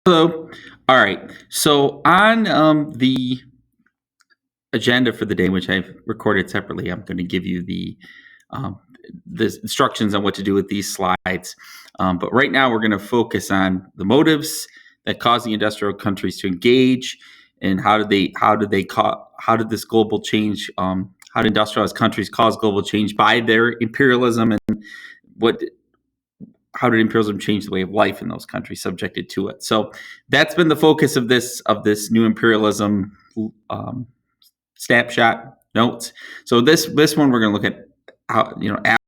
Hello. All right. So on the agenda for the day, which I've recorded separately, I'm going to give you um, the instructions on what to do with these slides. But right now, we're going to focus on the motives that cause the industrial countries to engage, and how did this global change, how did industrialized countries cause global change by their imperialism, and what how did imperialism change the way of life in those countries subjected to it? So that's been the focus of this new imperialism um, snapshot notes. So this one we're going to look at how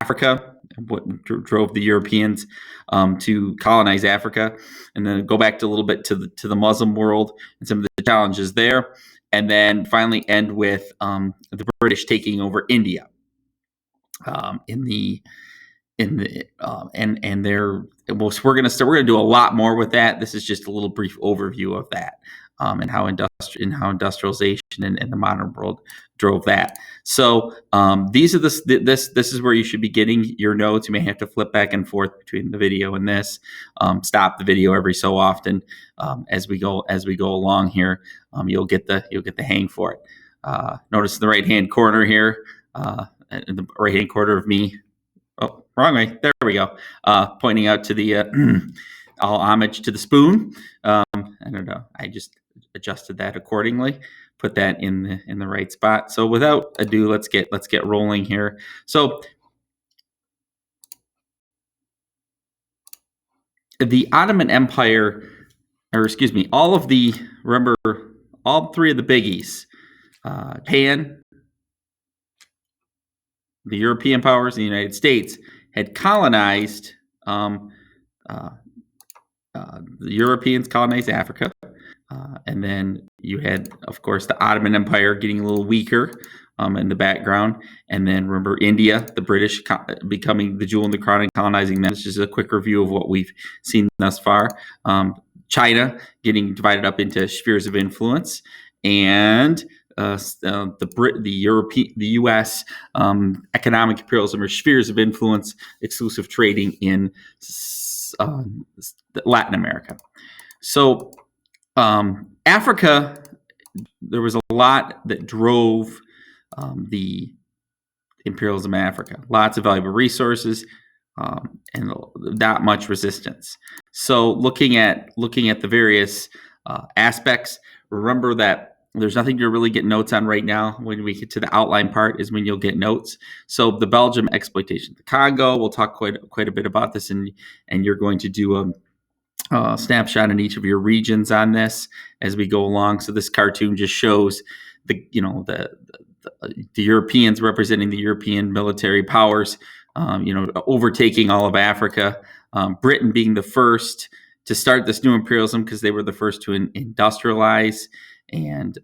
Africa, what drove the Europeans to colonize Africa, and then go back to a little bit to the Muslim world and some of the challenges there, and then finally end with the British taking over India in the and they're well, so we're gonna do a lot more with that. This is just a little brief overview of that, and how industrialization and the modern world drove that. So these are this is where you should be getting your notes. You may have to flip back and forth between the video and this. Stop the video every so often as we go along here. You'll get the hang for it. Notice in the right hand corner here, in the right hand corner of me. Oh, wrong way. There we go. Pointing out to the all homage to the spoon. I don't know. I just adjusted that accordingly. Put that in the right spot. So without ado, let's get rolling here. So the Ottoman Empire, or excuse me, all three of the biggies, Japan, the European powers, and the United States had colonized. The Europeans colonized Africa, and then you had, of course, the Ottoman Empire getting a little weaker in the background, and then remember India, the British becoming the jewel in the crown and colonizing them. This is a quick review of what we've seen thus far. China getting divided up into spheres of influence, and the U.S. Economic imperialism, or spheres of influence, exclusive trading in Latin America. So Africa, there was a lot that drove the imperialism in Africa. Lots of valuable resources and not much resistance. So looking at the various aspects, remember that there's nothing to really get notes on right now. When we get to the outline part is when you'll get notes. So the Belgium exploitation, the Congo, we'll talk quite a bit about this, and you're going to do a snapshot in each of your regions on this as we go along. So this cartoon just shows the Europeans representing the European military powers, overtaking all of Africa. Britain being the first to start this new imperialism because they were the first to industrialize. And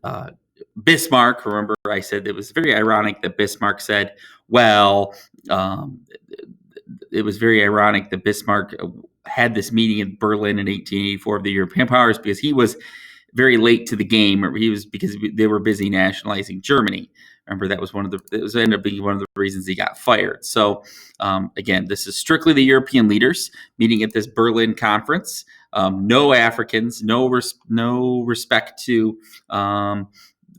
Bismarck, remember I said it was very ironic that Bismarck said, well, it was very ironic that Bismarck had this meeting in Berlin in 1884 of the European powers because he was very late to the game, or because they were busy nationalizing Germany. Remember, that was ended up being one of the reasons he got fired. So again, this is strictly the European leaders meeting at this Berlin conference. No Africans, no respect to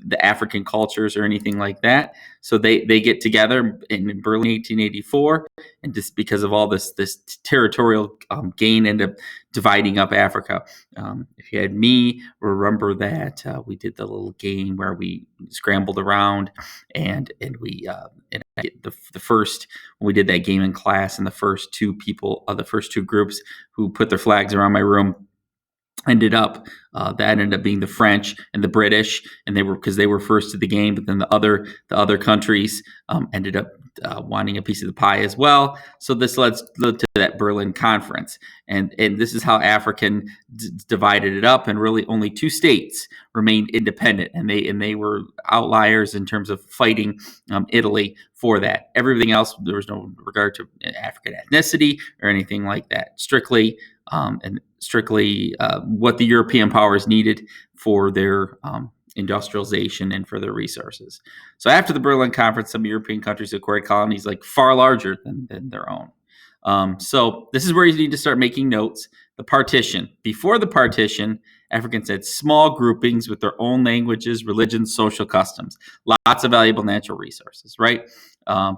the African cultures or anything like that. So they get together in Berlin 1884, and just because of all this territorial gain, end up dividing up Africa. If you had me, remember that we did the little game where we scrambled around, and we the first, when we did that game in class, and the first two groups who put their flags around my room ended up being the French and the British, and they were first to the game. But then the other countries ended up wanting a piece of the pie as well. So this led to that Berlin conference, and this is how African divided it up. And really, only two states remained independent, and they were outliers in terms of fighting Italy for that. Everything else, there was no regard to African ethnicity or anything like that. Strictly what the European powers needed for their industrialization and for their resources. So after the Berlin Conference, some European countries acquired colonies far larger than their own. So this is where you need to start making notes. the partition. Before the partition, Africans had small groupings with their own languages, religions, social customs, lots of valuable natural resources, right?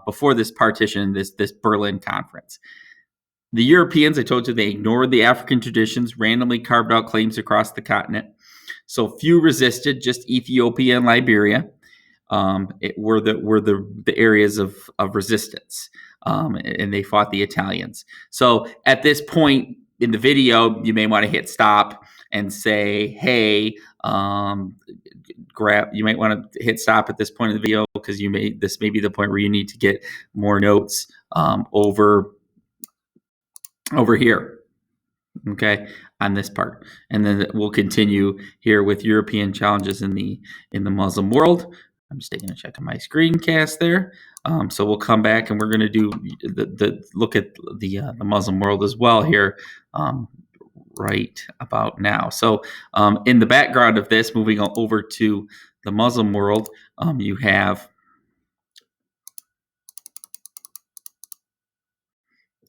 Before this partition, this Berlin Conference. The Europeans, I told you, they ignored the African traditions, randomly carved out claims across the continent. So few resisted, just Ethiopia and Liberia were the areas of resistance, and they fought the Italians. So at this point in the video, you may want to hit stop and say, "Hey, You might want to hit stop at this point in the video because this may be the point where you need to get more notes over here." Okay, on this part, and then we'll continue here with European challenges in the Muslim world. I'm just taking a check on my screencast there. So we'll come back and we're going to do the look at the Muslim world as well here right about now. So in the background of this, moving over to the Muslim world, you have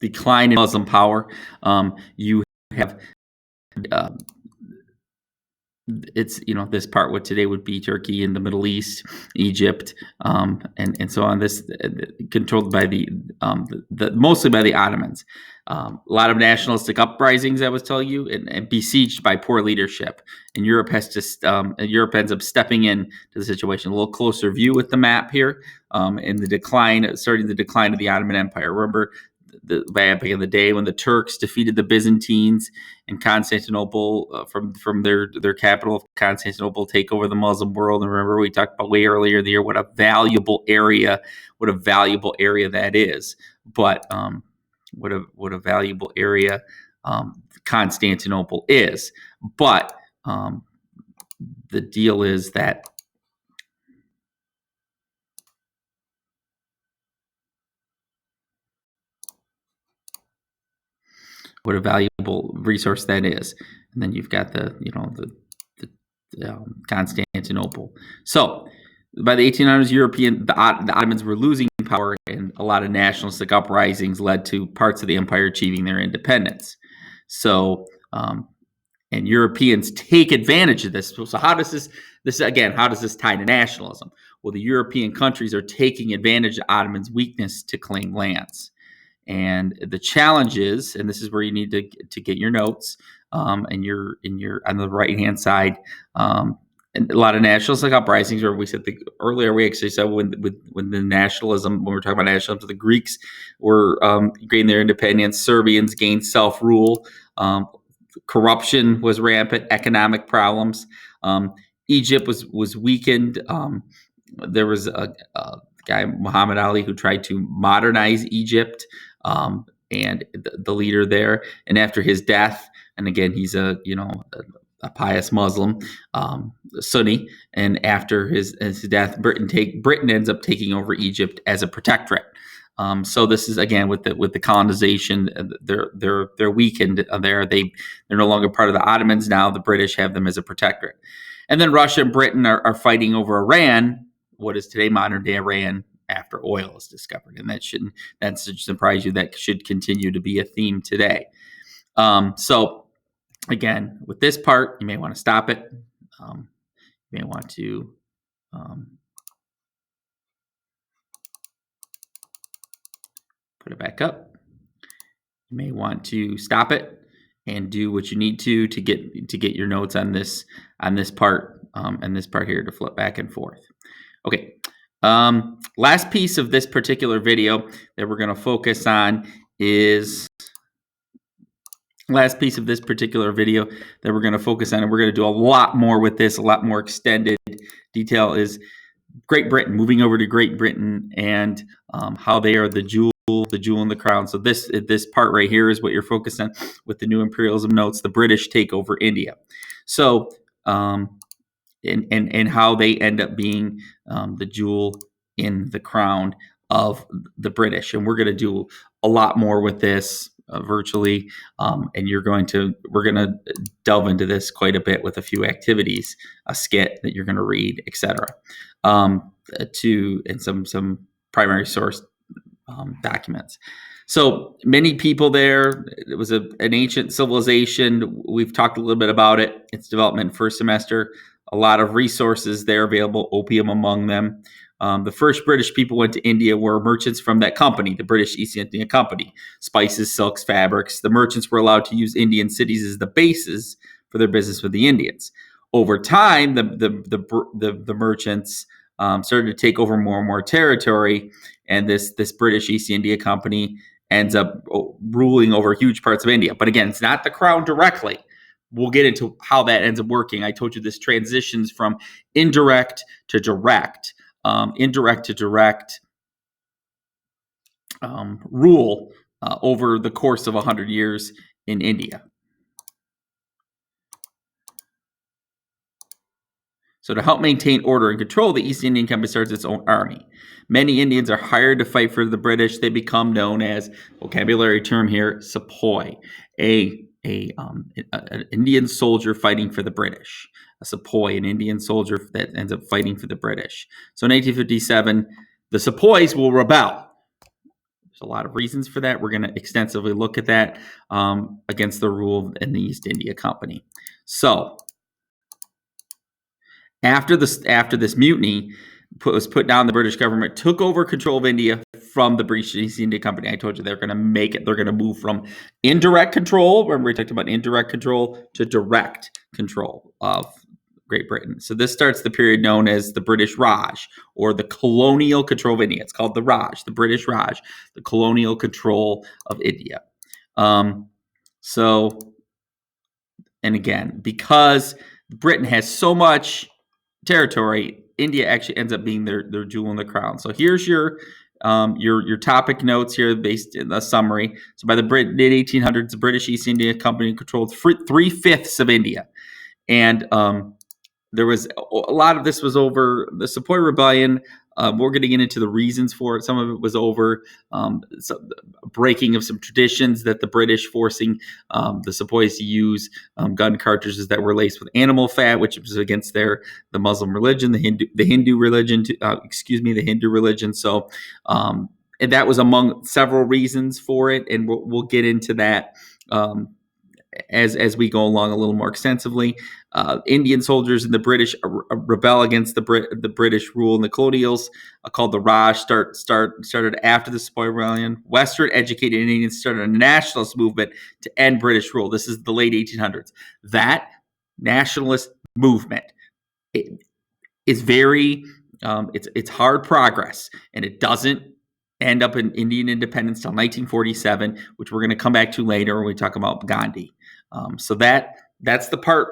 decline in Muslim power. You have it's this part what today would be Turkey and the Middle East, Egypt, and so on. This controlled by the mostly by the Ottomans. A lot of nationalistic uprisings, I was telling you, and besieged by poor leadership. And Europe Europe ends up stepping in to the situation. A little closer view with the map here, and starting the decline of the Ottoman Empire. Remember, back in the day when the Turks defeated the Byzantines in Constantinople from their capital of Constantinople, take over the Muslim world. And remember, we talked about way earlier in the year what a valuable area that is. But what a valuable area Constantinople is. But the deal is that what a valuable resource that is. And then you've got the Constantinople. So by the 1800s, the Ottomans were losing power, and a lot of nationalistic uprisings led to parts of the empire achieving their independence. So, and Europeans take advantage of this. So how does how does this tie to nationalism? Well, the European countries are taking advantage of Ottomans' weakness to claim lands. And the challenge is, and this is where you need to get your notes, and you're on the right hand side, and a lot of nationalistic uprisings. Where we said earlier, we actually said when the nationalism, when we're talking about nationalism, the Greeks were gaining their independence, Serbians gained self rule, corruption was rampant, economic problems. Egypt was weakened. There was a guy, Muhammad Ali, who tried to modernize Egypt, and the leader there. And after his death, and again, he's a pious Muslim, Sunni. And after his death, Britain ends up taking over Egypt as a protectorate. So this is again with the colonization, they're weakened there. They're no longer part of the Ottomans now. The British have them as a protectorate. And then Russia and Britain are fighting over Iran, what is today modern day Iran, after oil is discovered. And that shouldn't surprise you. That should continue to be a theme today. So again, with this part, you may want to stop it. You may want to put it back up. You may want to stop it and do what you need to get your notes on this part and this part here to flip back and forth. Okay. Last piece of this particular video that we're going to focus on is and we're going to do a lot more with this, a lot more extended detail, is Great Britain, moving over to Great Britain, and how they are the jewel in the crown. So this part right here is what you're focused on with the new imperialism notes. The British take over India. So and how they end up being the jewel in the crown of the British. And we're going to do a lot more with this virtually, and we're going to delve into this quite a bit with a few activities, a skit that you're going to read, etc. And some primary source documents. So many people there. It was an ancient civilization. We've talked a little bit about it. Its development first semester. A lot of resources there available, opium among them. The first British people went to India were merchants from that company, the British East India Company. Spices, silks, fabrics. The merchants were allowed to use Indian cities as the bases for their business with the Indians. Over time, the merchants started to take over more and more territory, and this British East India Company ends up ruling over huge parts of India. But again, it's not the crown directly. We'll get into how that ends up working. I told you this transitions from indirect to direct, indirect to direct rule over the course of 100 years in India. So to help maintain order and control, the East Indian Company starts its own army. Many Indians are hired to fight for the British. They become known as, vocabulary term here, sepoy, an Indian soldier fighting for the British. A sepoy, an Indian soldier that ends up fighting for the British. So in 1857, the sepoys will rebel. There's a lot of reasons for that. We're going to extensively look at that against the rule in the East India Company. So after this mutiny was put down, the British government took over control of India from the British East India Company. I told you they're going to make it. They're going to move from indirect control, remember we talked about indirect control, to direct control of Great Britain. So this starts the period known as the British Raj, or the colonial control of India. It's called the Raj, the British Raj, the colonial control of India. So, and again, because Britain has so much territory, India actually ends up being their jewel in the crown. So here's your topic notes here based in the summary. So by the mid 1800s, the British East India Company controlled 3/5 of India, and there was a lot of this was over the Sepoy Rebellion. We're going to get into the reasons for it. Some of it was over breaking of some traditions that the British forcing the Sepoys to use gun cartridges that were laced with animal fat, which was against the Muslim religion, the Hindu religion. The Hindu religion. So, and that was among several reasons for it, and we'll get into that. As we go along a little more extensively. Indian soldiers and the British rebel against the British rule, and the colonials called the Raj started after the Sepoy Rebellion. Western educated Indians started a nationalist movement to end British rule. This is the late 1800s. That nationalist movement is very it's hard progress, and it doesn't end up in Indian independence till 1947, which we're going to come back to later when we talk about Gandhi. So that's the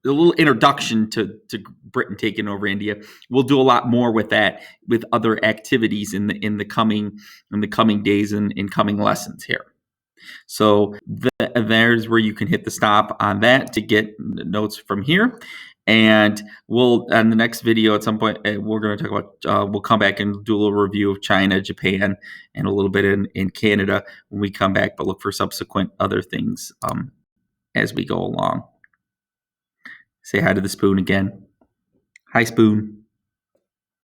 little introduction to Britain taking over India. We'll do a lot more with that, with other activities in the coming days and in coming lessons here. So there's where you can hit the stop on that to get notes from here. And we'll, on the next video at some point, we're going to talk about, we'll come back and do a little review of China, Japan, and a little bit in Canada when we come back, but look for subsequent other things as we go along. Say hi to the spoon again. Hi, Spoon.